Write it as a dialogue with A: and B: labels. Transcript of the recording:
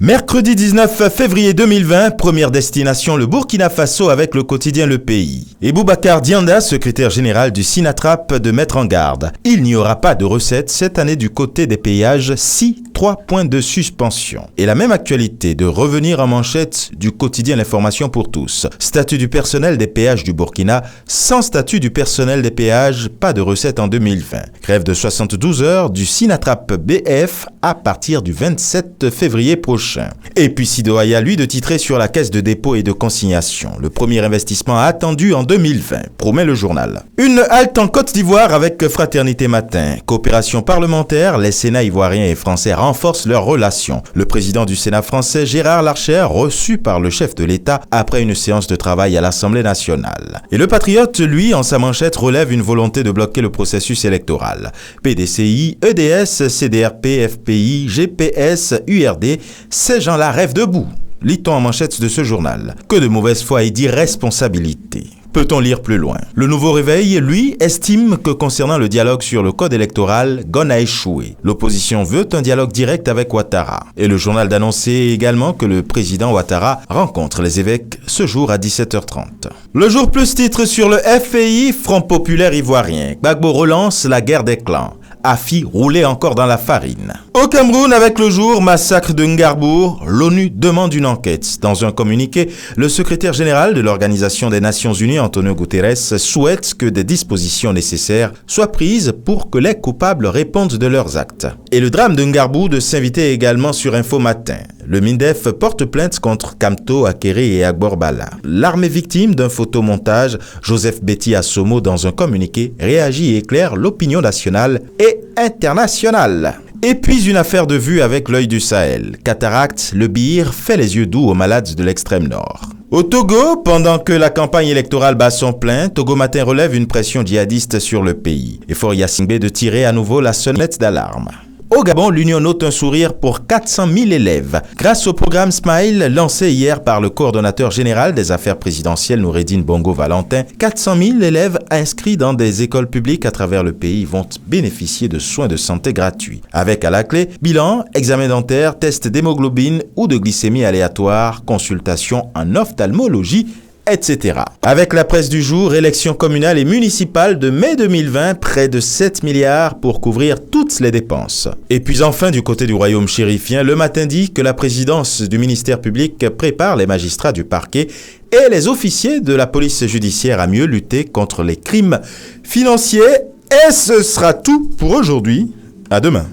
A: Mercredi 19 février 2020, première destination le Burkina Faso avec le quotidien Le Pays. Et Boubacar Dianda, secrétaire général du SINATRAP, de mettre en garde. Il n'y aura pas de recettes cette année du côté des péages, 3 points de suspension. Et la même actualité de revenir en manchette du quotidien L'Information pour tous. Statut du personnel des péages du Burkina, sans statut du personnel des péages, pas de recettes en 2020. Grève de 72 heures du SINATRAP BF à partir du 27 février prochain. Et puis Sidoaya, lui, de titrer sur la caisse de dépôt et de consignation. Le premier investissement attendu en 2020, promet le journal. Une halte en Côte d'Ivoire avec Fraternité Matin. Coopération parlementaire, les Sénats ivoiriens et français renforcent leurs relations. Le président du Sénat français, Gérard Larcher, reçu par le chef de l'État après une séance de travail à l'Assemblée nationale. Et le Patriote, lui, en sa manchette, relève une volonté de bloquer le processus électoral. PDCI, EDS, CDRP, FPI, GPS, URD, ces gens-là rêvent debout, lit-on en manchette de ce journal. Que de mauvaise foi et d'irresponsabilité. Peut-on lire plus loin? Le Nouveau Réveil, lui, estime que concernant le dialogue sur le code électoral, Gon a échoué. L'opposition veut un dialogue direct avec Ouattara. Et le journal d'annoncer également que le président Ouattara rencontre les évêques ce jour à 17h30. Le jour plus titre sur le FPI, Front Populaire Ivoirien. Gbagbo relance la guerre des clans. Afi roulé encore dans la farine. Au Cameroun, avec le jour, massacre de Ngarbour, l'ONU demande une enquête. Dans un communiqué, le secrétaire général de l'Organisation des Nations Unies, Antonio Guterres, souhaite que des dispositions nécessaires soient prises pour que les coupables répondent de leurs actes. Et le drame de Ngarbour de s'inviter également sur Info Matin. Le MINDEF porte plainte contre Kamto, Akere et Agborbala. L'armée victime d'un photomontage, Joseph Betty Assomo, dans un communiqué, réagit et éclaire l'opinion nationale et internationale. Et puis une affaire de vue avec l'œil du Sahel. Cataracte, le bir fait les yeux doux aux malades de l'extrême nord. Au Togo, pendant que la campagne électorale bat son plein, Togo Matin relève une pression djihadiste sur le pays. Et Foria Singbe de tirer à nouveau la sonnette d'alarme. Au Gabon, l'Union note un sourire pour 400 000 élèves. Grâce au programme Smile, lancé hier par le coordonnateur général des affaires présidentielles Noureddine Bongo Valentin, 400 000 élèves inscrits dans des écoles publiques à travers le pays vont bénéficier de soins de santé gratuits. Avec à la clé, bilan, examen dentaire, test d'hémoglobine ou de glycémie aléatoire, consultation en ophtalmologie, etc. Avec la presse du jour, élections communales et municipales de mai 2020, près de 7 milliards pour couvrir toutes les dépenses. Et puis enfin, du côté du royaume chérifien, Le Matin dit que la présidence du ministère public prépare les magistrats du parquet et les officiers de la police judiciaire à mieux lutter contre les crimes financiers. Et ce sera tout pour aujourd'hui. À demain.